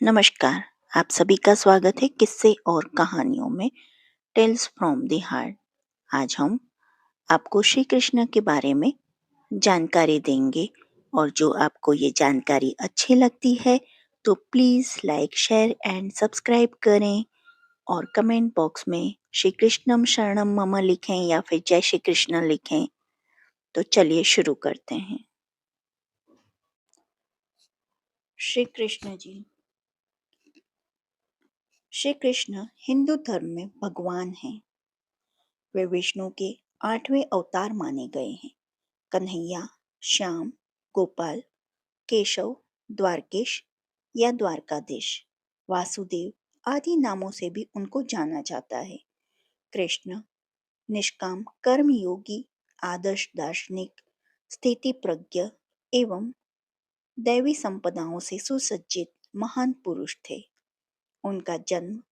नमस्कार। आप सभी का स्वागत है किस्से और कहानियों में टेल्स फ्रॉम द हार्ट। आज हम आपको श्री कृष्ण के बारे में जानकारी देंगे और जो आपको ये जानकारी अच्छी लगती है तो please like share and subscribe करें और कमेंट बॉक्स में श्री कृष्णम शरणम मम लिखें या फिर जय श्री कृष्ण लिखें। तो चलिए शुरू करते हैं। श्री कृष्ण जी। श्री कृष्ण हिंदू धर्म में भगवान हैं। वे विष्णु के 8वें अवतार माने गए हैं। कन्हैया, श्याम, गोपाल, केशव, द्वारकेश या द्वारकाधीश, वासुदेव आदि नामों से भी उनको जाना जाता है। कृष्ण निष्काम कर्मयोगी, आदर्श दार्शनिक, स्थिति प्रज्ञ एवं दैवी संपदाओं से सुसज्जित महान पुरुष थे। उनका जन्म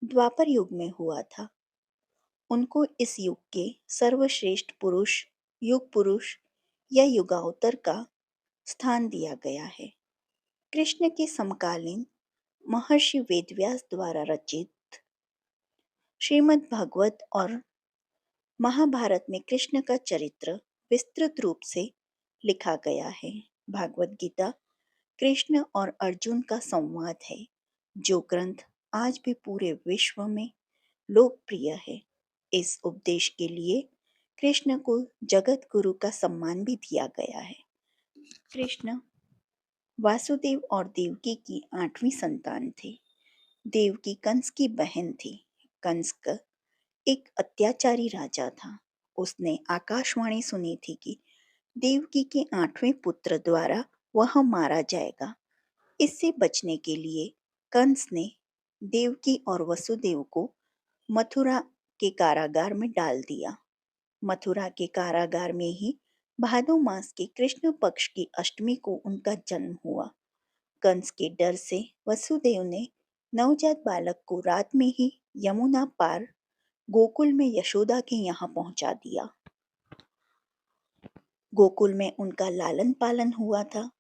द्वापर युग में हुआ था। उनको इस युग के सर्वश्रेष्ठ पुरुष, युग पुरुष या युगावतर का स्थान दिया गया है। कृष्ण के समकालीन महर्षि वेदव्यास द्वारा रचित श्रीमद् भागवत और महाभारत में कृष्ण का चरित्र विस्तृत रूप से लिखा गया है। भागवत गीता कृष्ण और अर्जुन का संवाद है, जो ग्रंथ आज भी पूरे विश्व में लोकप्रिय है। इस उपदेश के लिए कृष्ण को जगत गुरु का सम्मान भी दिया गया है। कृष्ण वासुदेव और देवकी की 8वीं संतान थे। देवकी कंस की बहन थी। कंस एक अत्याचारी राजा था। उसने आकाशवाणी सुनी थी कि देवकी के 8वें पुत्र द्वारा वह मारा जाएगा। इससे बचने के लिए कंस ने देवकी और वसुदेव को मथुरा के कारागार में डाल दिया। मथुरा के कारागार में ही भादो मास के कृष्ण पक्ष की अष्टमी को उनका जन्म हुआ। कंस के डर से वसुदेव ने नवजात बालक को रात में ही यमुना पार गोकुल में यशोदा के यहाँ पहुंचा दिया। गोकुल में उनका लालन पालन हुआ था।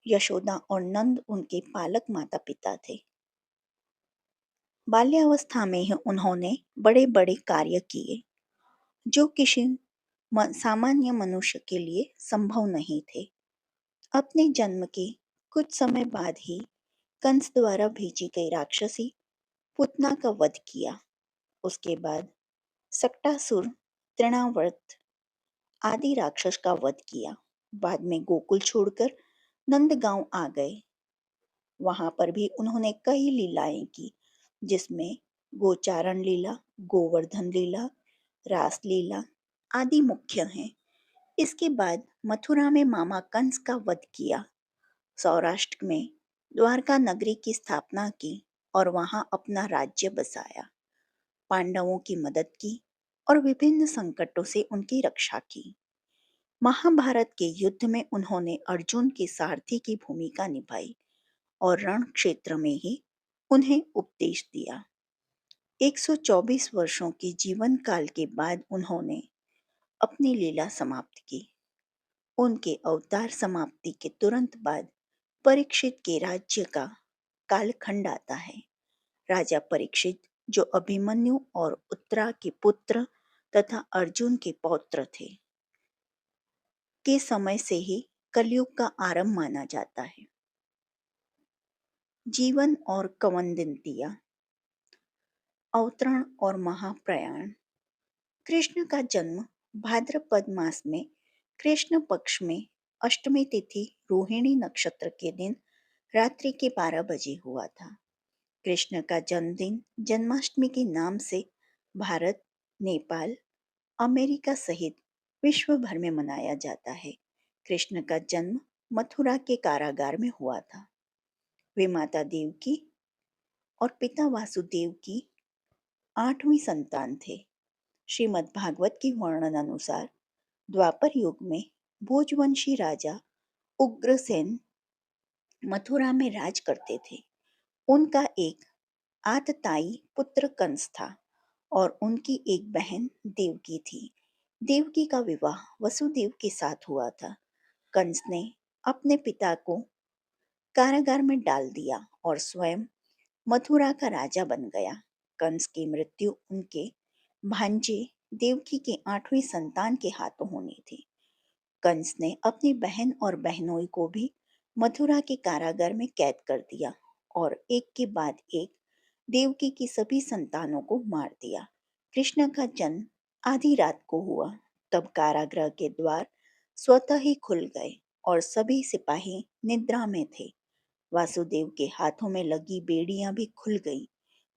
यशोदा और नंद उनके पालक माता पिता थे। बाल्यावस्था में ही उन्होंने बड़े बड़े कार्य किए, जो किसी सामान्य मनुष्य के लिए संभव नहीं थे। अपने जन्म के कुछ समय बाद ही कंस द्वारा भेजी गई राक्षसी पूतना का वध किया। उसके बाद सक्टासुर, तृणावर्त आदि राक्षस का वध किया। बाद में गोकुल छोड़कर नंदगांव आ गए। वहां पर भी उन्होंने कई लीलाएं की, जिसमें गोचारण लीला, गोवर्धन लीला, रास लीला आदि मुख्य हैं। इसके बाद मथुरा में मामा कंस का वध किया। सौराष्ट्र में द्वारका नगरी की स्थापना की और वहां अपना राज्य बसाया। पांडवों की मदद की और विभिन्न संकटों से उनकी रक्षा की। महाभारत के युद्ध में उन्होंने अर्जुन के सारथी की भूमिका निभाई और रण क्षेत्र में ही उन्हें उपदेश दिया। 124 वर्षों के जीवन काल के बाद उन्होंने अपनी लीला समाप्त की। उनके अवतार समाप्ति के तुरंत बाद परीक्षित के राज्य का कालखंड आता है। राजा परीक्षित, जो अभिमन्यु और उत्तरा के पुत्र तथा अर्जुन के पौत्र थे, के समय से ही कलयुग का आरंभ माना जाता है। जीवन और कवंदिंतिया, अवतरण और महाप्रयाण। कृष्ण का जन्म भाद्रपद मास में कृष्ण पक्ष में अष्टमी तिथि रोहिणी नक्षत्र के दिन रात्रि के 12 बजे हुआ था। कृष्ण का जन्मदिन जन्माष्टमी के नाम से भारत, नेपाल, अमेरिका सहित विश्व भर में मनाया जाता है। कृष्ण का जन्म मथुरा के कारागार में हुआ था। वे माता देवकी और पिता वासुदेव की 8वीं संतान थे। श्रीमद् भागवत के वर्णन अनुसार द्वापर युग में भोजवंशी राजा उग्रसेन मथुरा में राज करते थे। उनका एक आतताई पुत्र कंस था और उनकी एक बहन देवकी थी। देवकी का विवाह वसुदेव के साथ हुआ था। कंस ने अपने पिता को कारागार में डाल दिया और स्वयं मथुरा का राजा बन गया। कंस की मृत्यु उनके भांजे देवकी के 8वीं संतान के हाथों होनी थी। कंस ने अपनी बहन और बहनोई को भी मथुरा के कारागार में कैद कर दिया और एक के बाद एक देवकी की सभी संतानों को मार दिया। कृष्ण का जन्म आधी रात को हुआ। तब कारागृह के द्वार स्वतः ही खुल गए और सभी सिपाही निद्रा में थे। वासुदेव के हाथों में लगी बेड़ियां भी खुल गईं।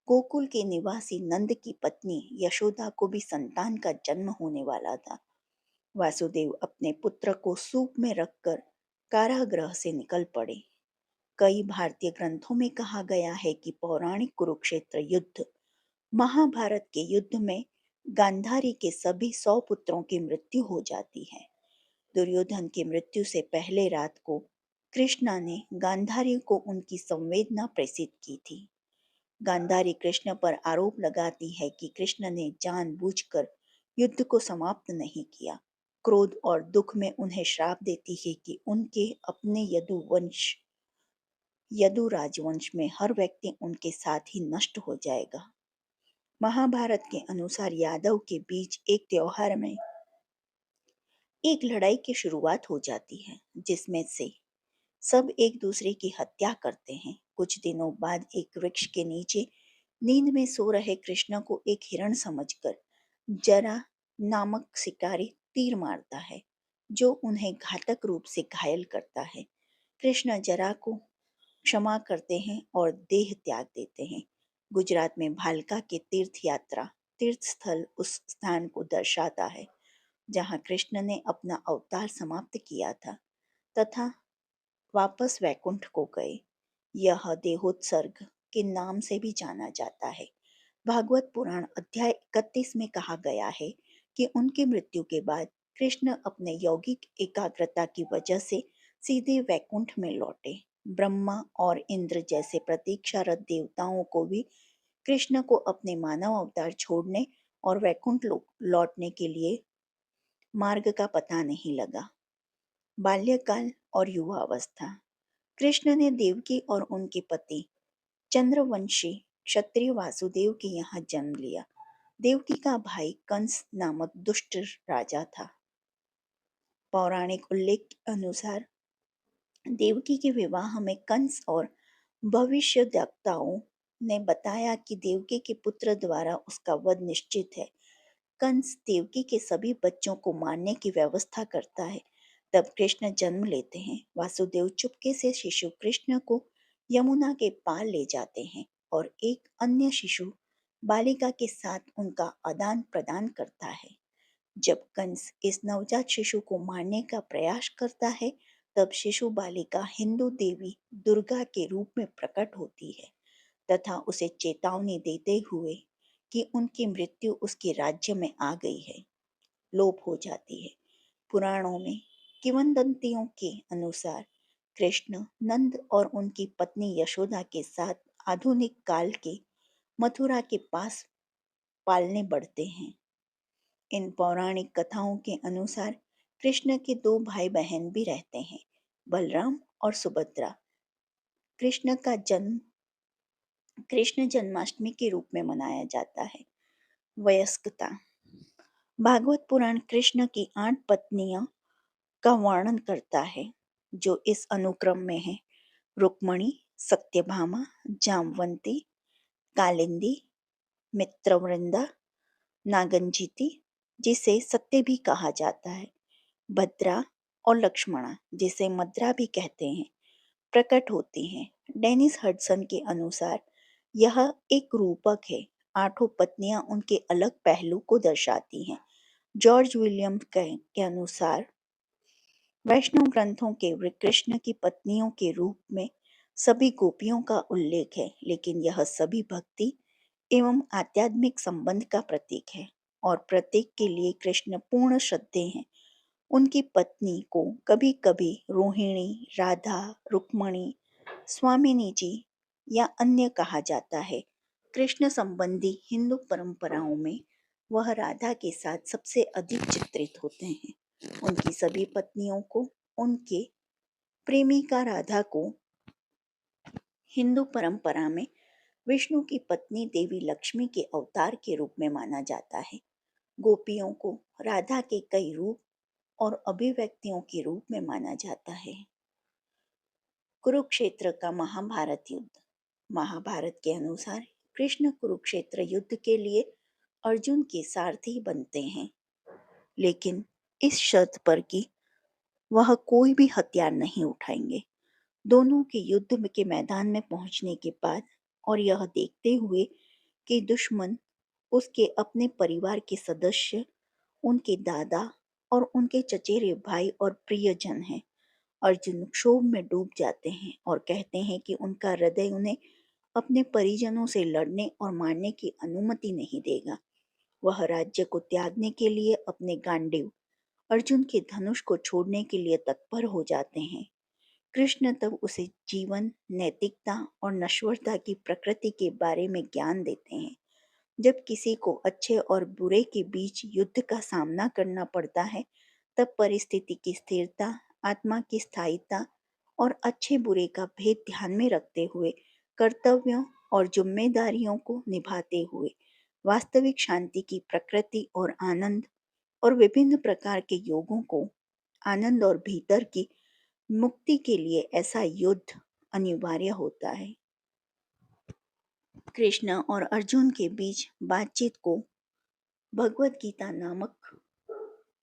गोकुल के निवासी नंद की पत्नी यशोदा को भी संतान का जन्म होने वाला था। वासुदेव अपने पुत्र को सूप में रखकर कारागृह से निकल पड़े। कई भारतीय ग्रंथों में कहा गया है कि पौराणिक कुरुक्षेत्र युद्ध महाभारत के युद्ध में गांधारी के सभी 100 पुत्रों की मृत्यु हो जाती है। दुर्योधन की मृत्यु से पहले रात को कृष्णा ने गांधारी को उनकी संवेदना प्रेषित की थी। गांधारी कृष्ण पर आरोप लगाती है कि कृष्ण ने जानबूझकर युद्ध को समाप्त नहीं किया। क्रोध और दुख में उन्हें श्राप देती है कि उनके अपने यदु राजवंश में हर व्यक्ति उनके साथ ही नष्ट हो जाएगा। महाभारत के अनुसार यादव के बीच एक त्योहार में एक लड़ाई की शुरुआत हो जाती है, जिसमें से सब एक दूसरे की हत्या करते हैं। कुछ दिनों बाद एक वृक्ष के नीचे नींद में सो रहे कृष्ण को एक हिरण समझकर जरा नामक शिकारी तीर मारता है, जो उन्हें घातक रूप से घायल करता है। कृष्ण जरा को क्षमा करते हैं और देह त्याग देते हैं। गुजरात में भालका के तीर्थ स्थल उस स्थान को दर्शाता है जहाँ कृष्ण ने अपना अवतार समाप्त किया था तथा वापस वैकुंठ को गए। यह देहोत्सर्ग के नाम से भी जाना जाता है। भागवत पुराण अध्याय 31 में कहा गया है कि उनकी मृत्यु के बाद कृष्ण अपने यौगिक एकाग्रता की वजह से सीधे वैकुंठ में लौटे। ब्रह्मा और इंद्र जैसे प्रतीक्षारत देवताओं को भी कृष्ण को अपने मानव अवतार छोड़ने और वैकुंठ लौटने के लिए मार्ग का पता नहीं लगा। बाल्यकाल और युवावस्था। कृष्ण ने देवकी और उनके पति चंद्रवंशी क्षत्रिय वासुदेव के यहाँ जन्म लिया। देवकी का भाई कंस नामक दुष्ट राजा था। पौराणिक उल्लेख के अनुसार देवकी के विवाह में कंस और भविष्यद्वक्ताओं ने बताया कि देवकी के पुत्र द्वारा उसका वध निश्चित है। कंस देवकी के सभी बच्चों को मारने की व्यवस्था करता है। तब कृष्ण जन्म लेते हैं। वासुदेव चुपके से शिशु कृष्ण को यमुना के पार ले जाते हैं और एक अन्य शिशु बालिका के साथ उनका आदान प्रदान करता है। जब कंस इस नवजात शिशु को मारने का प्रयास करता है, तब शिशु बालिका हिंदू देवी दुर्गा के रूप में प्रकट होती है तथा उसे चेतावनी देते हुए कि उनकी मृत्यु उसके राज्य में आ गई है, लोप हो जाती है। पुराणों में किंवदंतियों के अनुसार कृष्ण नंद और उनकी पत्नी यशोदा के साथ आधुनिक काल के मथुरा के पास पालने बढ़ते हैं। इन पौराणिक कथाओं के अनुसार कृष्ण के 2 भाई बहन भी रहते हैं, बलराम और सुभद्रा। कृष्ण का जन्म कृष्ण जन्माष्टमी के रूप में मनाया जाता है। वयस्कता। भागवत पुराण कृष्ण की 8 पत्नियों का वर्णन करता है, जो इस अनुक्रम में है: रुक्मणी, सत्यभामा, जामवंती, कालिंदी, मित्रवृंदा, नागंजिती, जिसे सत्य भी कहा जाता है, भद्रा और लक्ष्मणा, जिसे मद्रा भी कहते हैं, प्रकट होती हैं। डेनिस हडसन के अनुसार यह एक रूपक है। 8 पत्नियां उनके अलग पहलू को दर्शाती हैं। जॉर्ज विलियम के अनुसार वैष्णव ग्रंथों के कृष्ण की पत्नियों के रूप में सभी गोपियों का उल्लेख है, लेकिन यह सभी भक्ति एवं आध्यात्मिक संबंध का प्रतीक है और प्रत्येक के लिए कृष्ण पूर्ण श्रद्धेय हैं। उनकी पत्नी को कभी कभी रोहिणी, राधा, रुक्मणी, स्वामिनी जी या अन्य कहा जाता है। कृष्ण संबंधी हिंदू परंपराओं में वह राधा के साथ सबसे अधिक चित्रित होते हैं। उनकी सभी पत्नियों को उनके प्रेमिका राधा को हिंदू परंपरा में विष्णु की पत्नी देवी लक्ष्मी के अवतार के रूप में माना जाता है। गोपियों को राधा के कई रूप और अभिव्यक्तियों के रूप में माना जाता है। कुरुक्षेत्र का महाभारत युद्ध। महाभारत के अनुसार कृष्ण कुरुक्षेत्र युद्ध के लिए अर्जुन के सारथी बनते हैं, लेकिन इस शर्त पर कि वह कोई भी हथियार नहीं उठाएंगे। दोनों के युद्ध के मैदान में पहुंचने के बाद और यह देखते हुए कि दुश्मन उसके अपने परिवार के सदस्य, उनके दादा और उनके चचेरे भाई और प्रियजन हैं, अर्जुन क्षोभ में डूब जाते हैं और कहते हैं कि उनका हृदय उन्हें अपने परिजनों से लड़ने और मारने की अनुमति नहीं देगा। वह राज्य को त्यागने के लिए अपने गांडीव अर्जुन के धनुष को छोड़ने के लिए तत्पर हो जाते हैं। कृष्ण तब उसे जीवन, नैतिकता और नश्वरता की प्रकृति के बारे में ज्ञान देते हैं। जब किसी को अच्छे और बुरे के बीच युद्ध का सामना करना पड़ता है, तब परिस्थिति की स्थिरता, आत्मा की स्थायिता और अच्छे बुरे का भेद ध्यान में रखते हुए कर्तव्यों और जिम्मेदारियों को निभाते हुए वास्तविक शांति की प्रकृति और आनंद और विभिन्न प्रकार के योगों को आनंद और भीतर की मुक्ति के लिए ऐसा युद्ध अनिवार्य होता है। कृष्ण और अर्जुन के बीच बातचीत को भगवत गीता नामक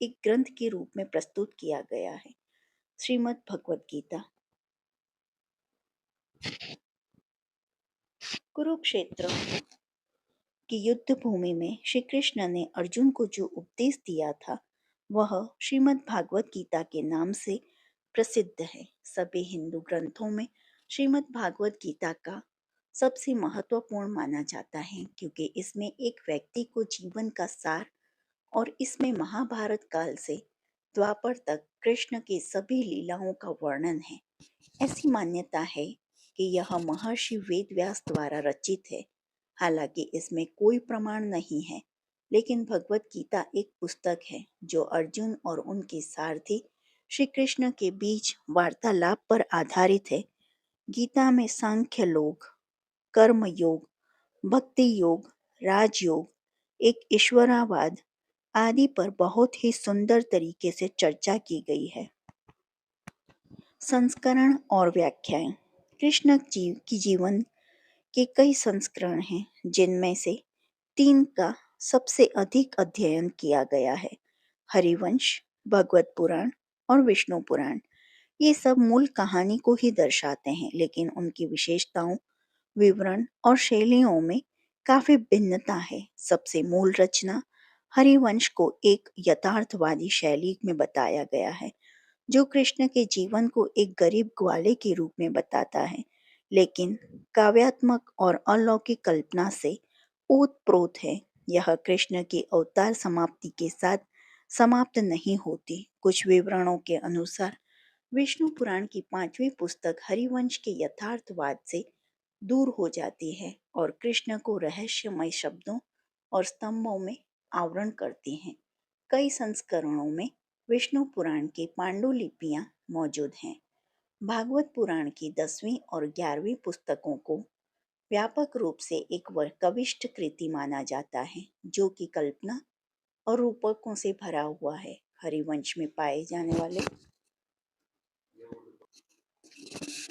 एक ग्रंथ के रूप में प्रस्तुत किया गया है। श्रीमद् भगवत गीता। कुरुक्षेत्र की युद्ध भूमि में श्री कृष्ण ने अर्जुन को जो उपदेश दिया था, वह श्रीमद् भागवत गीता के नाम से प्रसिद्ध है। सभी हिंदू ग्रंथों में श्रीमद् भागवत गीता का सबसे महत्वपूर्ण माना जाता है, क्योंकि इसमें एक व्यक्ति को जीवन का सार और इसमें महाभारत काल से द्वापर तक कृष्ण की सभी लीलाओं का वर्णन है। ऐसी मान्यता है कि यह महर्षि वेदव्यास द्वारा रचित है। हालांकि इसमें कोई प्रमाण नहीं है, लेकिन भगवत गीता एक पुस्तक है जो अर्जुन और उनके सारथी श्री कृष्ण के बीच वार्तालाप पर आधारित है। गीता में सांख्य योग, कर्म योग, भक्ति योग, राजयोग, एक ईश्वरावाद आदि पर बहुत ही सुंदर तरीके से चर्चा की गई है। संस्करण और व्याख्याएं। कृष्ण की जीवन के कई संस्करण हैं, जिनमें से 3 का सबसे अधिक अध्ययन किया गया है। हरिवंश, भगवत पुराण और विष्णु पुराण। ये सब मूल कहानी को ही दर्शाते हैं, लेकिन उनकी विशेषताओं, विवरण और शैलियों में काफी भिन्नता है। सबसे मूल रचना हरिवंश को एक यथार्थवादी शैली में बताया गया है, जो कृष्ण के जीवन को एक गरीब ग्वाले के रूप में बताता है, लेकिन काव्यात्मक और अलौकिक कल्पना से ओतप्रोत है। यह कृष्ण की अवतार समाप्ति के साथ समाप्त नहीं होती। कुछ विवरणों के अनुसार विष्णु पुराण की 5वीं पुस्तक हरिवंश के यथार्थवाद से दूर हो जाती है और कृष्ण को रहस्यमय शब्दों और स्तंभों में आवरण करती हैं। कई संस्करणों में विष्णु पुराण की पांडुलिपियां मौजूद हैं। भागवत पुराण की 10वीं और 11वीं पुस्तकों को व्यापक रूप से एक कविष्ट कृति माना जाता है, जो कि कल्पना और रूपकों से भरा हुआ है। हरिवंश में पाए जाने वाले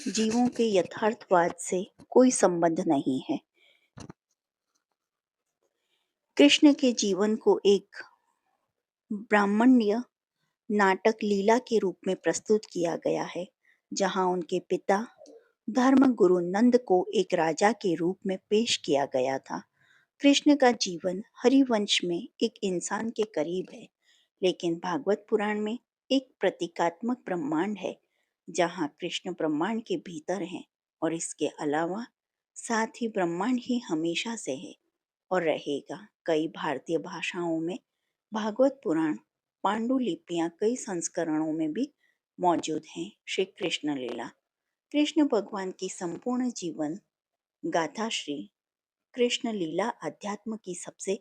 जीवों के यथार्थवाद से कोई संबंध नहीं है। कृष्ण के जीवन को एक ब्राह्मण्य नाटक लीला के रूप में प्रस्तुत किया गया है, जहां उनके पिता धर्म गुरु नंद को एक राजा के रूप में पेश किया गया था। कृष्ण का जीवन हरिवंश में एक इंसान के करीब है, लेकिन भागवत पुराण में एक प्रतीकात्मक ब्रह्मांड है, जहां कृष्ण ब्रह्मांड के भीतर हैं और इसके अलावा साथ ही ब्रह्मांड ही हमेशा से है और रहेगा। कई भारतीय भाषाओं में भागवत पुराण पांडुलिपियां कई संस्करणों में भी मौजूद हैं। श्री कृष्ण लीला। कृष्ण भगवान की संपूर्ण जीवन गाथा श्री कृष्ण लीला अध्यात्म की सबसे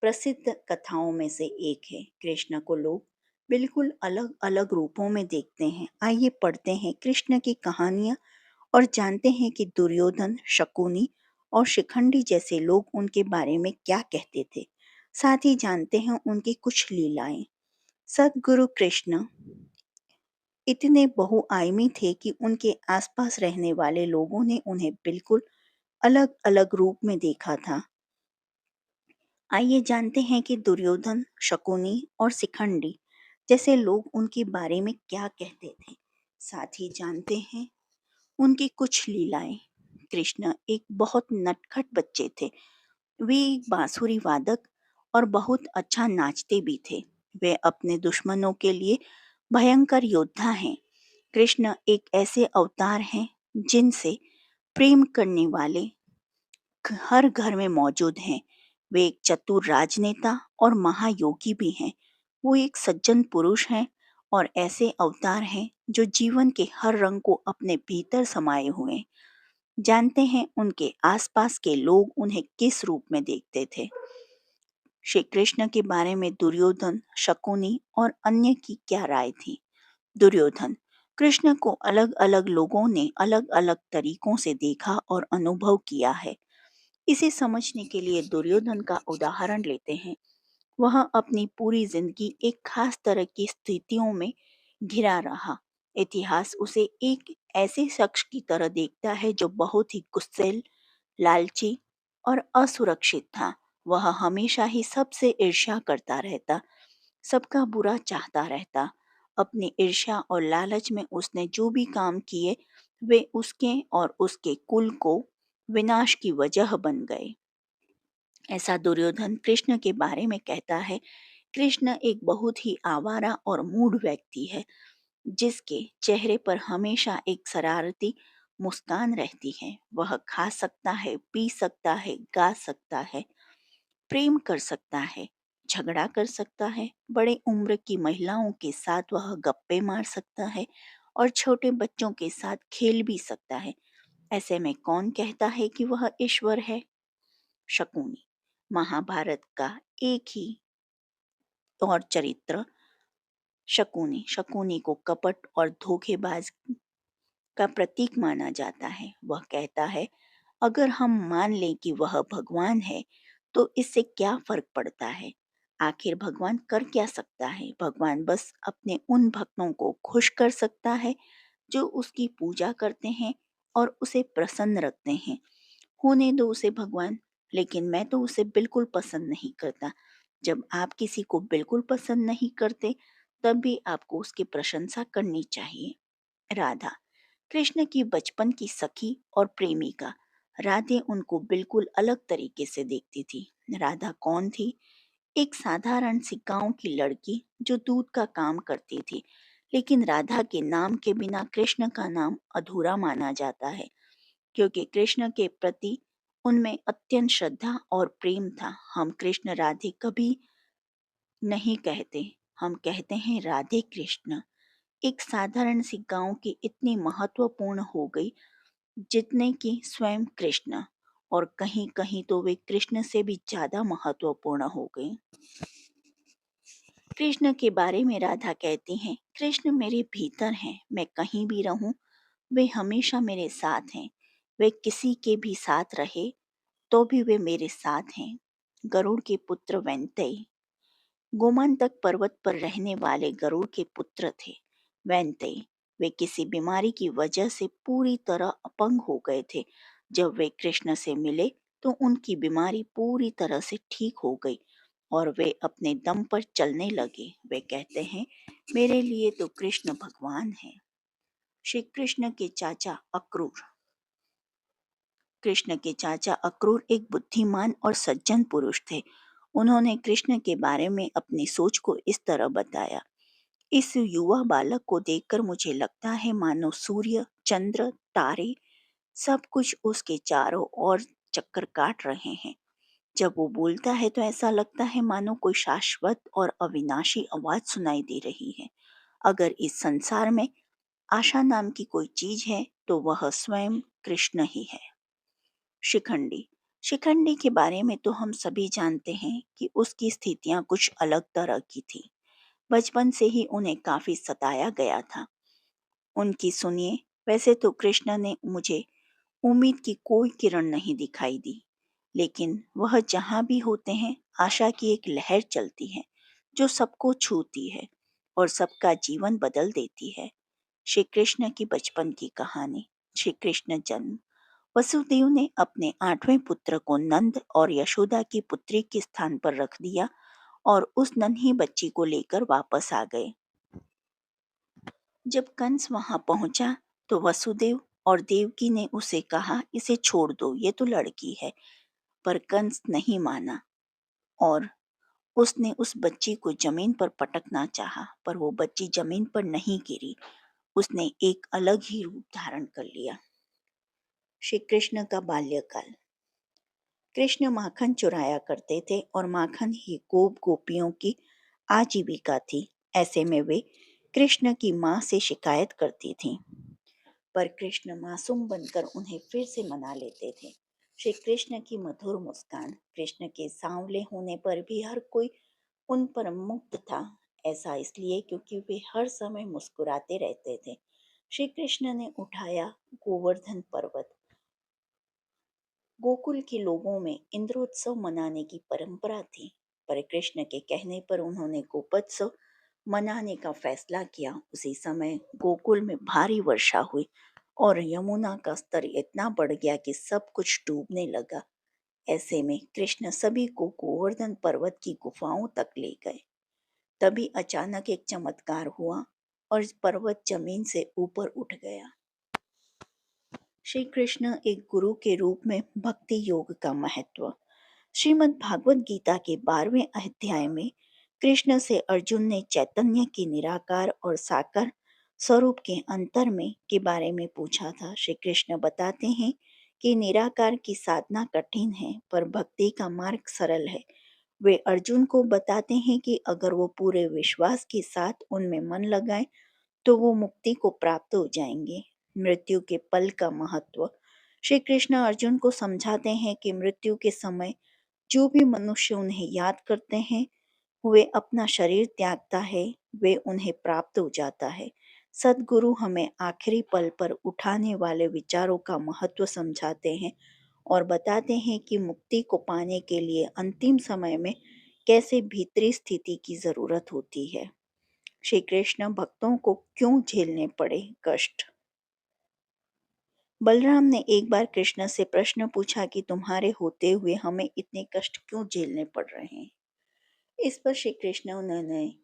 प्रसिद्ध कथाओं में से एक है। कृष्ण को लोग बिल्कुल अलग अलग रूपों में देखते हैं। आइए पढ़ते हैं कृष्ण की कहानियां और जानते हैं कि दुर्योधन, शकुनी और शिखंडी जैसे लोग उनके बारे में क्या कहते थे। साथ ही जानते हैं उनकी कुछ लीलाएं। सद्गुरु कृष्ण इतने बहुआयामी थे कि उनके आसपास रहने वाले लोगों ने उन्हें बिल्कुल अलग अलग रूप में देखा था। आइए जानते हैं कि दुर्योधन, शकुनी और शिखंडी जैसे लोग उनके बारे में क्या कहते थे। साथ ही जानते हैं उनकी कुछ लीलाएं। कृष्ण एक बहुत नटखट बच्चे थे। वे एक बांसुरी वादक और बहुत अच्छा नाचते भी थे। वे अपने दुश्मनों के लिए भयंकर योद्धा हैं। कृष्ण एक ऐसे अवतार हैं जिनसे प्रेम करने वाले हर घर में मौजूद हैं। वे एक चतुर राजनेता और महायोगी भी हैं। वो एक सज्जन पुरुष हैं और ऐसे अवतार हैं जो जीवन के हर रंग को अपने भीतर समाये हुए हैं। जानते हैं उनके आसपास के लोग उन्हें किस रूप में देखते थे। श्री कृष्ण के बारे में दुर्योधन, शकुनी और अन्य की क्या राय थी। दुर्योधन: कृष्ण को अलग अलग लोगों ने अलग अलग तरीकों से देखा और अनुभव किया है। इसे समझने के लिए दुर्योधन का उदाहरण लेते हैं। वह अपनी पूरी जिंदगी एक खास तरह की स्थितियों में घिरा रहा। इतिहास उसे एक ऐसे शख्स की तरह देखता है जो बहुत ही गुस्सैल, लालची और असुरक्षित था। वह हमेशा ही सबसे ईर्ष्या करता रहता, सबका बुरा चाहता रहता। अपनी ईर्ष्या और लालच में उसने जो भी काम किए वे उसके और उसके कुल को विनाश की वजह बन गए। ऐसा दुर्योधन कृष्ण के बारे में कहता है। कृष्ण एक बहुत ही आवारा और मूढ़ व्यक्ति है जिसके चेहरे पर हमेशा एक शरारती मुस्कान रहती है। वह खा सकता है, पी सकता है, गा सकता है, प्रेम कर सकता है, झगड़ा कर सकता है, बड़े उम्र की महिलाओं के साथ वह गप्पे मार सकता है और छोटे बच्चों के साथ खेल भी सकता है। ऐसे में कौन कहता है कि वह ईश्वर है। शकुनी: महाभारत का एक ही और चरित्र शकुनी। शकुनी को कपट और धोखेबाज का प्रतीक माना जाता है। वह कहता है, अगर हम मान लें कि वह भगवान है तो इससे क्या फर्क पड़ता है। आखिर भगवान कर क्या सकता है। भगवान बस अपने उन भक्तों को खुश कर सकता है जो उसकी पूजा करते हैं और उसे प्रसन्न रखते हैं। होने दो उसे भगवान, लेकिन मैं तो उसे बिल्कुल पसंद नहीं करता। जब आप किसी को बिल्कुल पसंद नहीं करते तब भी आपको उसकी प्रशंसा करनी चाहिए। राधा: कृष्ण की बचपन की सखी और प्रेमिका। राधे उनको बिल्कुल अलग तरीके से देखती थी। राधा कौन थी? एक साधारण सी गांव की लड़की जो दूध का काम करती थी। लेकिन राधा के नाम के बिना कृष्ण का नाम अधूरा माना जाता है, क्योंकि कृष्ण के प्रति उनमें अत्यंत श्रद्धा और प्रेम था। हम कृष्ण राधे कभी नहीं कहते, हम कहते हैं राधे कृष्ण। एक साधारण सी गांव की इतनी महत्वपूर्ण हो गई जितने कि स्वयं कृष्ण, और कहीं कहीं तो वे कृष्ण से भी ज्यादा महत्वपूर्ण हो गई। कृष्ण के बारे में राधा कहती हैं, कृष्ण मेरे भीतर हैं। मैं कहीं भी रहूं वे हमेशा मेरे साथ हैं। वे किसी के भी साथ रहे तो भी वे मेरे साथ हैं। गरुड़ के पुत्र वैंतय गोमंतक पर्वत पर रहने वाले गरुड़ के पुत्र थे। वैंतय, वे किसी बीमारी की वजह से पूरी तरह अपंग हो गए थे। जब वे कृष्ण से मिले तो उनकी बीमारी पूरी तरह से ठीक हो गई और वे अपने दम पर चलने लगे। वे कहते हैं, मेरे लिए तो कृष्ण भगवान है। श्री कृष्ण के चाचा अक्रूर। कृष्ण के चाचा अक्रूर एक बुद्धिमान और सज्जन पुरुष थे। उन्होंने कृष्ण के बारे में अपनी सोच को इस तरह बताया, इस युवा बालक को देखकर मुझे लगता है मानो सूर्य, चंद्र, तारे सब कुछ उसके चारों ओर चक्कर काट रहे हैं। जब वो बोलता है तो ऐसा लगता है मानो कोई शाश्वत और अविनाशी आवाज सुनाई दे रही है। अगर इस संसार में आशा नाम की कोई चीज है तो वह स्वयं कृष्ण ही है। शिखंडी। शिखंडी के बारे में तो हम सभी जानते हैं कि उसकी स्थितियां कुछ अलग तरह की थी। बचपन से ही उन्हें काफी सताया गया था। उनकी सुनिए, वैसे तो कृष्ण ने मुझे उम्मीद की कोई किरण नहीं दिखाई दी, लेकिन वह जहाँ भी होते हैं आशा की एक लहर चलती है जो सबको छूती है और सबका जीवन बदल देती है। श्री कृष्ण की बचपन की कहानी। श्री कृष्ण जन्म। वसुदेव ने अपने 8वें पुत्र को नंद और यशोदा की पुत्री के स्थान पर रख दिया और उस नन्ही बच्ची को लेकर वापस आ गए। जब कंस वहां पहुंचा तो वसुदेव और देवकी ने उसे कहा, इसे छोड़ दो, ये तो लड़की है। पर कंस नहीं माना और उसने उस बच्ची को जमीन पर पटकना चाहा, पर वो बच्ची जमीन पर नहीं गिरी। उसने एक अलग ही रूप धारण कर लिया। श्री कृष्ण का बाल्यकाल। कृष्ण माखन चुराया करते थे और माखन ही गोप गोपियों की आजीविका थी। ऐसे में वे कृष्ण की माँ से शिकायत करती थीं, पर कृष्ण मासूम बनकर उन्हें फिर से मना लेते थे। श्री कृष्ण की मधुर मुस्कान। कृष्ण के सांवले होने पर भी हर कोई उन पर मुग्ध था। ऐसा इसलिए क्योंकि वे हर समय मुस्कुराते रहते थे। श्री कृष्ण ने उठाया गोवर्धन पर्वत। गोकुल के लोगों में इंद्रोत्सव मनाने की परंपरा थी, पर कृष्ण के कहने पर उन्होंने गोपोत्सव मनाने का फैसला किया। उसी समय गोकुल में भारी वर्षा हुई और यमुना का स्तर इतना बढ़ गया कि सब कुछ डूबने लगा। ऐसे में कृष्ण सभी को गोवर्धन पर्वत की गुफाओं तक ले गए। तभी अचानक एक चमत्कार हुआ और पर्वत जमीन से ऊपर उठ गया। श्री कृष्ण एक गुरु के रूप में भक्ति योग का महत्व। श्रीमद् भागवत गीता के 12वें अध्याय में कृष्ण से अर्जुन ने चैतन्य के निराकार और साकार स्वरूप के अंतर में के बारे में पूछा था। श्री कृष्ण बताते हैं कि निराकार की साधना कठिन है पर भक्ति का मार्ग सरल है। वे अर्जुन को बताते हैं कि अगर वो पूरे विश्वास के साथ उनमें मन लगाए तो वो मुक्ति को प्राप्त हो जाएंगे। मृत्यु के पल का महत्व। श्री कृष्ण अर्जुन को समझाते हैं कि मृत्यु के समय जो भी मनुष्य उन्हें याद करते हैं, वे अपना शरीर त्यागता है, वे उन्हें प्राप्त हो जाता है। सद्गुरु हमें आखिरी पल पर उठाने वाले विचारों का महत्व समझाते हैं और बताते हैं कि मुक्ति को पाने के लिए अंतिम समय में कैसे भीतरी स्थिति की जरूरत होती है। श्री कृष्ण भक्तों को क्यों झेलने पड़े कष्ट। बलराम ने एक बार कृष्ण से प्रश्न पूछा कि तुम्हारे होते हुए हमें इतने कष्ट क्यों झेलने पड़ रहे हैं। इस पर श्री कृष्ण उन्होंने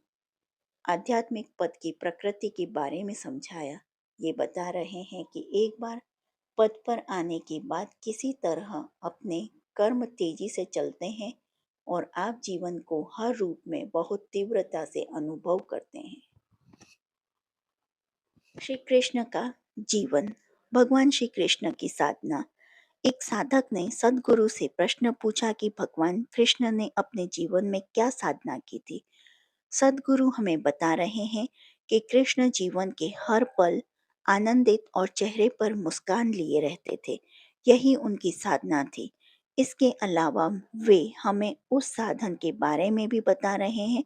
आध्यात्मिक पद की प्रकृति के बारे में समझाया। ये बता रहे हैं कि एक बार पद पर आने के बाद किसी तरह अपने कर्म तेजी से चलते हैं और आप जीवन को हर रूप में बहुत तीव्रता से अनुभव करते हैं। श्री कृष्ण का जीवन। भगवान श्री कृष्ण की साधना। एक साधक ने सद्गुरु से प्रश्न पूछा कि भगवान कृष्ण ने अपने जीवन में क्या साधना की थी। सद्गुरु हमें बता रहे हैं कि कृष्ण जीवन के हर पल आनंदित और चेहरे पर मुस्कान लिए रहते थे। यही उनकी साधना थी। इसके अलावा वे हमें उस साधन के बारे में भी बता रहे हैं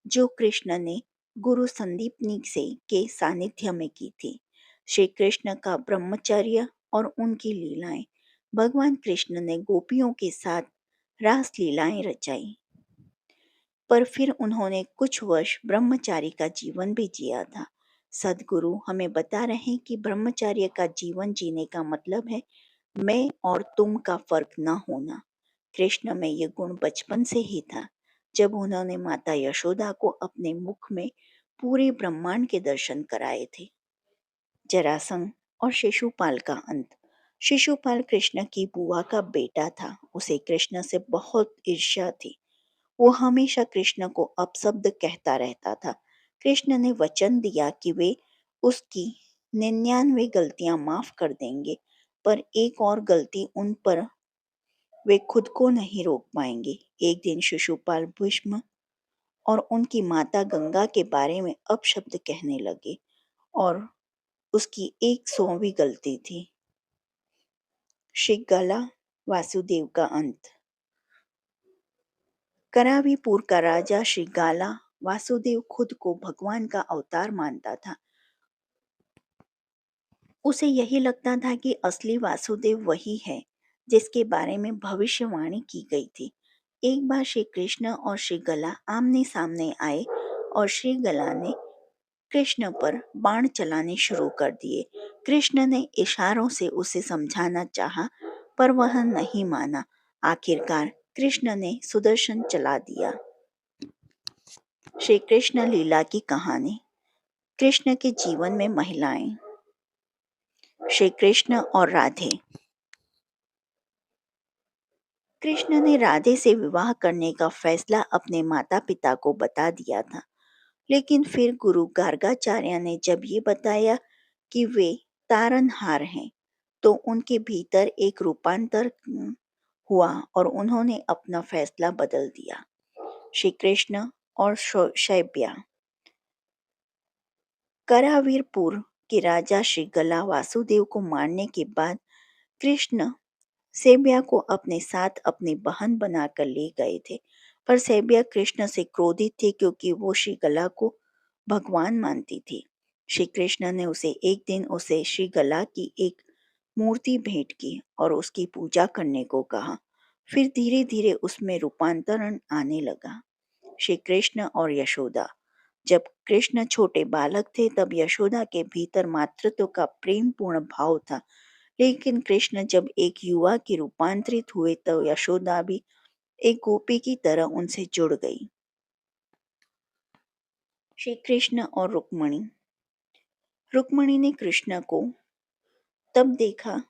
जो कृष्ण ने गुरु संदीपनी से के सानिध्य में की थी। श्री कृष्ण का ब्रह्मचर्य और उनकी लीलाएं। भगवान कृष्ण ने गोपियों के साथ रास लीलाएं रचाई, पर फिर उन्होंने कुछ वर्ष ब्रह्मचारी का जीवन भी जिया था। सद्गुरु हमें बता रहे हैं कि ब्रह्मचार्य का जीवन जीने का मतलब है मैं और तुम का फर्क न होना। कृष्ण में ये गुण बचपन से ही था। जब उन्होंने माता यशोदा को अपने मुख में पूरे ब्रह्मांड के दर्शन कराए थे। जरासंध और शिशुपाल का अंत। शिशुपाल कृष्ण की बुआ का बेटा था। उसे कृष्ण से बहुत ईर्ष्या थी। वो हमेशा कृष्ण को अपशब्द कहता रहता था। कृष्ण ने वचन दिया कि वे उसकी 99 गलतियां माफ कर देंगे, पर एक और गलती उन पर वे खुद को नहीं रोक पाएंगे। एक दिन शिशुपाल भीष्म और उनकी माता गंगा के बारे में अपशब्द कहने लगे और उसकी 100वीं गलती थी। श्रीगला वासुदेव का अंत। करावीपुर का राजा श्रीगाला वासुदेव खुद को भगवान का अवतार मानता था। उसे यही लगता था कि असली वासुदेव वही है जिसके बारे में भविष्यवाणी की गई थी। एक बार श्री कृष्ण और श्री गला आमने सामने आए और श्री गला ने कृष्ण पर बाण चलाने शुरू कर दिए। कृष्ण ने इशारों से उसे समझाना चाहा, पर वह नहीं माना। आखिरकार कृष्ण ने सुदर्शन चला दिया। श्री कृष्ण लीला की कहानी। कृष्ण के जीवन में महिलाएं। श्री कृष्ण और राधे। कृष्ण ने राधे से विवाह करने का फैसला अपने माता पिता को बता दिया था, लेकिन फिर गुरु गार्गाचार्य ने जब ये बताया कि वे तारनहार हैं, तो उनके भीतर एक रूपांतर हुआ और उन्होंने अपना फैसला बदल दिया। श्री कृष्ण और शैब्या। करावीरपुर के राजा श्री गला वासुदेव को मारने के बाद कृष्ण सेबिया को अपने साथ अपनी बहन बनाकर ले गए थे, पर सेबिया कृष्ण से क्रोधित थी क्योंकि वो श्री गला को भगवान मानती थी। श्री कृष्ण ने उसे श्री गला की एक मूर्ति भेंट की और उसकी पूजा करने को कहा। फिर धीरे धीरे उसमें रूपांतरण आने लगा। श्री कृष्ण और यशोदा। जब कृष्ण छोटे बालक थे तब यशोदा के भीतर मातृत्व का प्रेम पूर्ण भाव था, लेकिन कृष्ण जब एक युवा के रूपांतरित हुए तो यशोदा भी एक गोपी की तरह उनसे जुड़ गई। श्री कृष्ण और रुक्मणी। रुक्मणी ने कृष्ण को तब देखा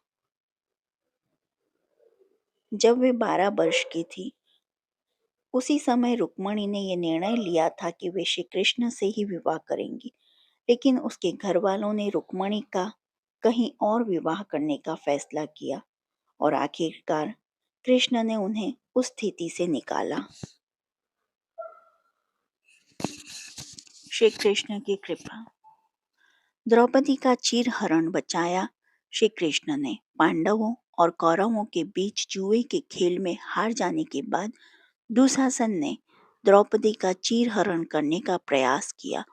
जब वे 12 वर्ष की थी। उसी समय रुक्मणी ने यह निर्णय लिया था कि वे श्री कृष्ण से ही विवाह करेंगी, लेकिन उसके घर वालों ने रुक्मणी का कहीं और विवाह करने का फैसला किया और आखिरकार कृष्ण ने उन्हें उस स्थिति से निकाला। श्री कृष्ण की कृपा। द्रौपदी का चीरहरण बचाया श्री कृष्ण ने। पांडवों और कौरवों के बीच जुए के खेल में हार जाने के बाद दुशासन ने द्रौपदी का चीरहरण करने का प्रयास किया।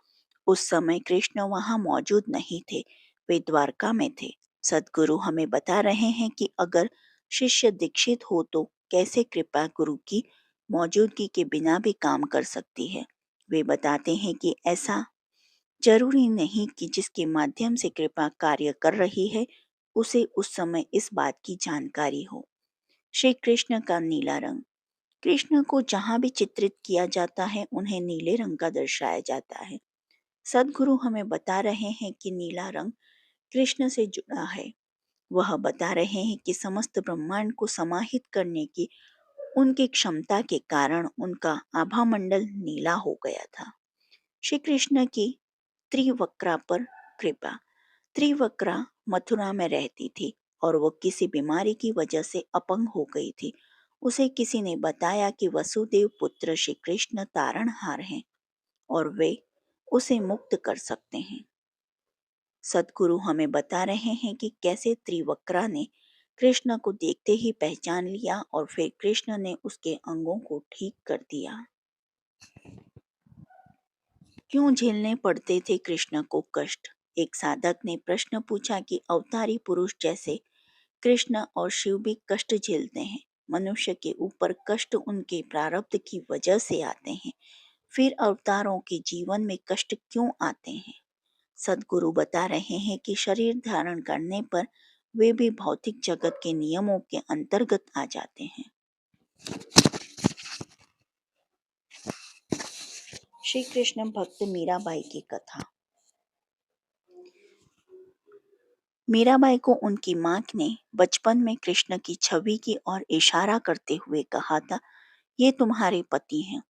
उस समय कृष्ण वहां मौजूद नहीं थे, वे द्वारका में थे। सद्गुरु हमें बता रहे हैं कि अगर शिष्य दीक्षित हो तो कैसे कृपा गुरु की मौजूदगी के बिना भी काम कर सकती है। वे बताते हैं कि ऐसा जरूरी नहीं कि जिसके माध्यम से कृपा कार्य कर रही है उसे उस समय इस बात की जानकारी हो। श्री कृष्ण का नीला रंग। कृष्ण को जहाँ भी चित्रित किया जाता है उन्हें नीले रंग का दर्शाया जाता है। सद्गुरु हमें बता रहे हैं कि नीला रंग कृष्ण से जुड़ा है। वह बता रहे हैं कि समस्त ब्रह्मांड को समाहित करने की उनकी क्षमता के कारण उनका आभा मंडल नीला हो गया था। श्री कृष्ण की त्रिवक्रा पर कृपा। त्रिवक्रा मथुरा में रहती थी और वो किसी बीमारी की वजह से अपंग हो गई थी। उसे किसी ने बताया कि वसुदेव पुत्र श्री कृष्ण तारणहार हैं और वे उसे मुक्त कर सकते हैं। सद्गुरु हमें बता रहे हैं कि कैसे त्रिवक्रा ने कृष्ण को देखते ही पहचान लिया और फिर कृष्ण ने उसके अंगों को ठीक कर दिया। क्यों झेलने पड़ते थे कृष्ण को कष्ट? एक साधक ने प्रश्न पूछा कि अवतारी पुरुष जैसे कृष्ण और शिव भी कष्ट झेलते हैं। मनुष्य के ऊपर कष्ट उनके प्रारब्ध की वजह से आते हैं, फिर अवतारों के जीवन में कष्ट क्यों आते हैं? सद्गुरु बता रहे हैं कि शरीर धारण करने पर वे भी भौतिक जगत के नियमों के अंतर्गत आ जाते हैं। श्री कृष्ण भक्त मीराबाई की कथा। मीराबाई को उनकी माँ ने बचपन में कृष्ण की छवि की ओर इशारा करते हुए कहा था, ये तुम्हारे पति हैं।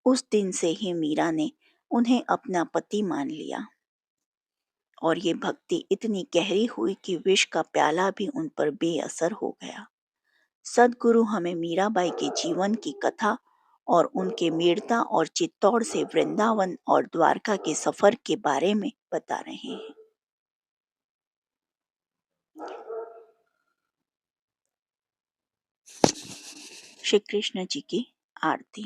उस दिन से ही मीरा ने उन्हें अपना पति मान लिया और ये भक्ति इतनी गहरी हुई कि विष का प्याला भी उन पर बेअसर हो गया। सद्गुरु हमें मीराबाई के जीवन की कथा और उनके मेड़ता और चित्तौड़ से वृंदावन और द्वारका के सफर के बारे में बता रहे हैं। श्री कृष्ण जी की आरती।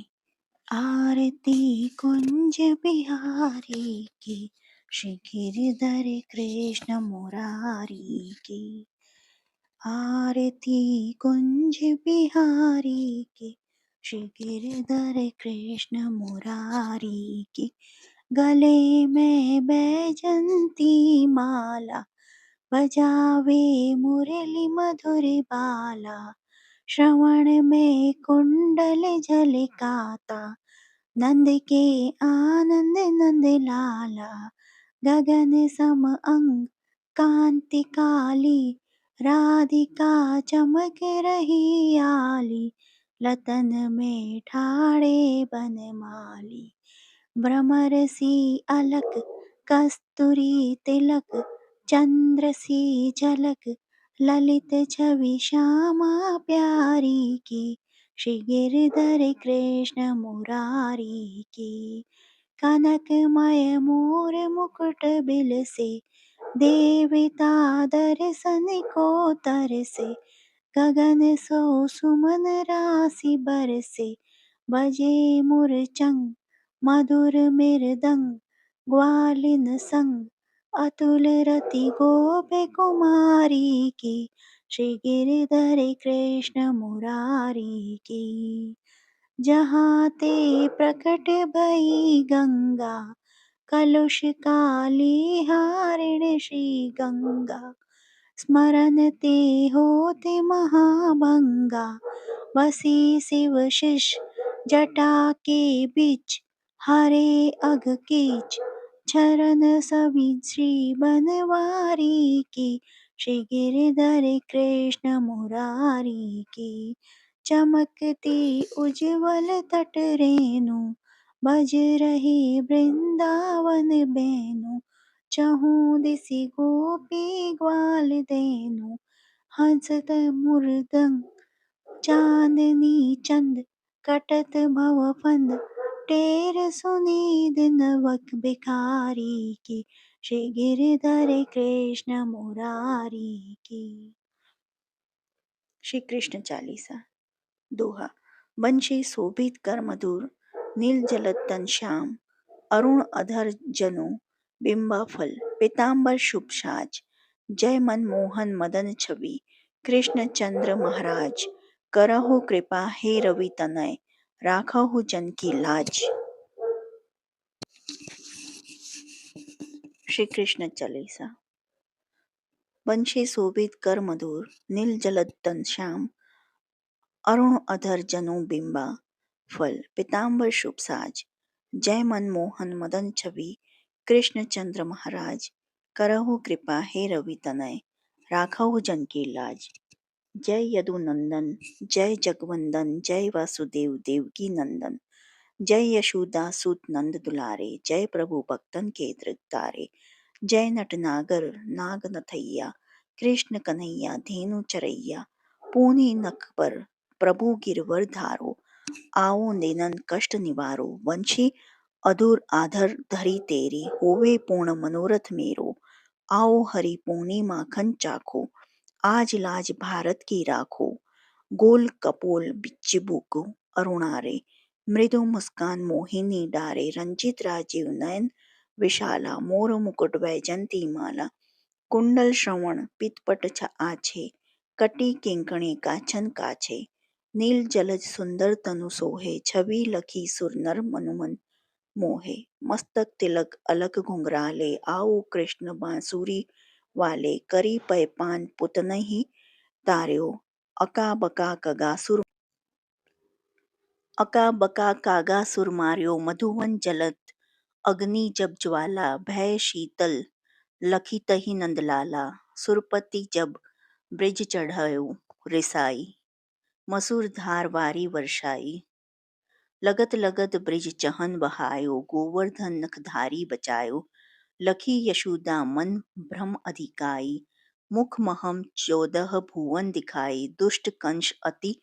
आरती कुंज बिहारी की, श्री गिरधर कृष्ण मुरारी की, आरती कुंज बिहारी की। श्री गिरधर कृष्ण मुरारी की, गले में बैजंती माला, बजावे मुरली मधुर बाला। श्रवण में कुंडल झलकाता, नंद के आनंद नंद लाला। गगन सम अंग कांति काली, राधिका चमक रही आली। लतन में ठाड़े बनमाली, भ्रमर सी अलक कस्तूरी तिलक। चंद्र सी झलक ललित छवि श्यामा प्यारी की। श्री गिरधर कृष्ण मुरारी की, कनकमय मोर मुकुट बिलसे। देवता दर्शन को तरसे, गगन सो सुमन राशि बरसे। बजे मुरचंग मधुर मृदंग, ग्वालिन संग अतुल रति गोप कुमारी की। श्री गिरधर कृष्ण मुरारी की, जहाँ ते प्रकट भई गंगा, कलुष काली हारिण श्री गंगा। स्मरण ते होते महाभंगा, बसी शिव शिष जटा के बीच। हरे अघ कीच चरण सभी श्री बनवारी की। श्री गिरधर कृष्ण मुरारी की, चमकती उज्ज्वल तट रेणु, बज रही वृंदावन बेनु। चहु दिसि गोपी ग्वाल देनु, हंसत मुरदंग चांदनी चंद। कटत भव फंद, टेर सुनीद नवक बिखारी की। श्री गिरधर कृष्ण मुरारी की। श्री कृष्ण चालीसा। दोहा। बंशी शोभित कर मधुर, नील जलद तन श्याम। अरुण अधर जनु, बिंबा फल पीताम्बर शुभ साज। जय मन मोहन मदन छवि, कृष्ण चंद्र महाराज। करहु कृपा हे रवि तनय, राखहु जन की लाज। श्री कृष्ण चालीसा। बंशी शोभित कर मधुर, नील जलद तन श्याम। अरुण अधर जनु बिंबा फल पीताम्बर शुभ साज। जय मन मोहन मदन छवि, कृष्ण चंद्र महाराज। करहु कृपा हे रवि तनय, राखहु जन की लाज। जय यदुनंदन जय जगवंदन, जय वासुदेव देवकी नंदन। जय यशोदा सुत नंद दुलारे, जय प्रभु भक्तन के तारे। जय नटनागर नाग नथैया, कृष्ण कन्हैया धेनु चरैया। पूनी नख पर प्रभु गिरवर धारो, आओ नेनन कष्ट निवारो। वंशी अधुर आधर धरी तेरी, होवे पूर्ण मनोरथ मेरो। आओ हरि पूर्णी माखन चाखो, आज लाज भारत की राखो। गोल कपोल चिबुक अरुणारे, मृदु मुस्कान मोहिनी डारे। रंजित राजीव नयन विशाला, मोर मुकुट वैजंती माला। कुंडल श्रवण पितपट आछे, कटी किंकणी काछन काछे। नील जलज सुंदर तनु सोहे, छवि लखी सुर नर मनुमन मोहे। मस्तक तिलक अलक घुंघराले, आओ कृष्ण बांसुरी वाले। करी पय पान पुतनहि तार्यो, अका बका कगासुर। अका बका कागासुर मार्यो, मधुवन जलत अग्नि जब ज्वाला। भय शीतल लखी तहि नंदलाला, सुरपति जब ब्रिज चढ़ायो रिसाई। मसूर धार वारी वर्षाई, लगत लगत ब्रिज चहन बहायो। गोवर्धन नखधारी बचायो, लखी यशोदा मन भ्रम अधिकाई। मुख महम 14 भुवन दिखाई, दुष्ट कंस अति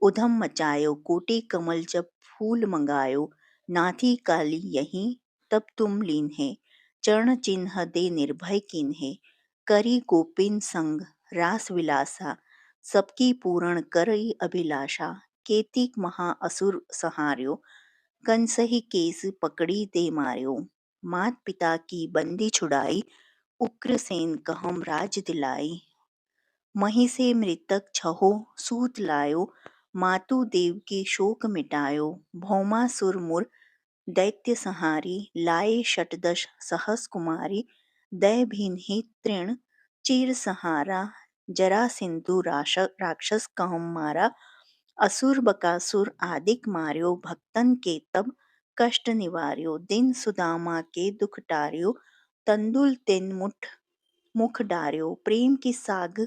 उधम मचायो। कोटि कमल जब फूल मंगायो, नाथी काली यहीं तब तुम लीन्हे। चरण चिन्ह दे निर्भय कीन्हे, करी गोपिन संग रास विलासा। सबकी पूर्ण करई अभिलाषा, केतिक महा असुर संहार्यो। कंसहि केस पकड़ी दे मार्यो, मात पिता की बंदी छुड़ाई, उग्रसेन कहम राज दिलाई। मही से मृतक छहो सूत लायो, मातु देव के शोक मिटायो। भौमासुर मुर दैत्य संहारी, लाए शतदश सहस कुमारी। दय भीन्हि तृण चीर संहारा, जरा सिंधु राक्षस कहम मारा। असुर बकासुर आदिक मार्यो, भक्तन के तब कष्ट निवार्यो। दिन सुदामा के दुख टार्यो, तंदुल तिन मुख डार्यो। प्रेम की साग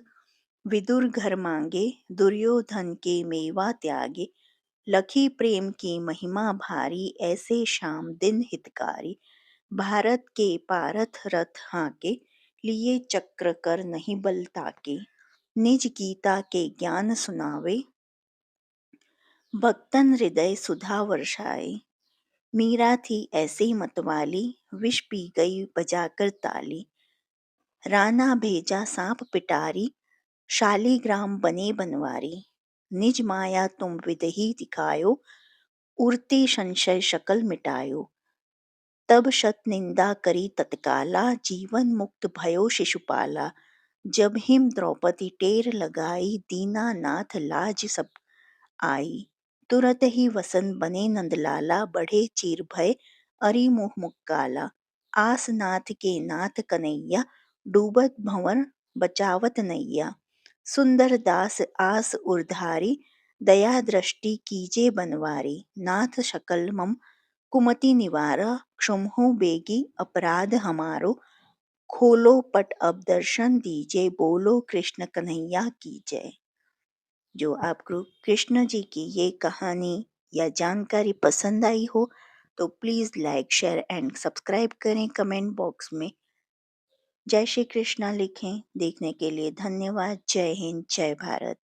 विदुर घर मांगे, दुर्योधन के मेवा त्यागे। लखी प्रेम की महिमा भारी, ऐसे श्याम दिन हितकारी। भारत के पारथ रथ हाके, लिए चक्र कर नहीं बल ताके। निज गीता के ज्ञान सुनावे, भक्तन हृदय सुधा वर्षाए। मीरा थी ऐसी मतवाली, विष पी गई बजाकर ताली। राणा भेजा सांप पिटारी, शालीग्राम बने बनवारी। निज माया तुम विदही दिखायो, उड़ते संशय शकल मिटायो। तब शत निंदा करी तत्काला, जीवन मुक्त भयो शिशुपाला। जब हिम द्रौपदी टेर लगाई, दीनानाथ लाज सब आई। तुरत ही वसन बने नंदलाला, बढ़े चीर भय अरि मुख मुक्काला। आस नाथ के नाथ कन्हैया, डूबत भंवर बचावत नैया। सुंदर दास आस उरधारी, दया दृष्टि कीजे बनवारी। नाथ शकल मम कुमति निवारा, क्षुम्हो बेगी अपराध हमारो। खोलो पट अब दर्शन दीजे, बोलो कृष्ण कन्हैया की जय। जो आपको कृष्ण जी की ये कहानी या जानकारी पसंद आई हो तो please like share and subscribe करें। कमेंट बॉक्स में जय श्री कृष्णा लिखें। देखने के लिए धन्यवाद। जय हिंद, जय भारत।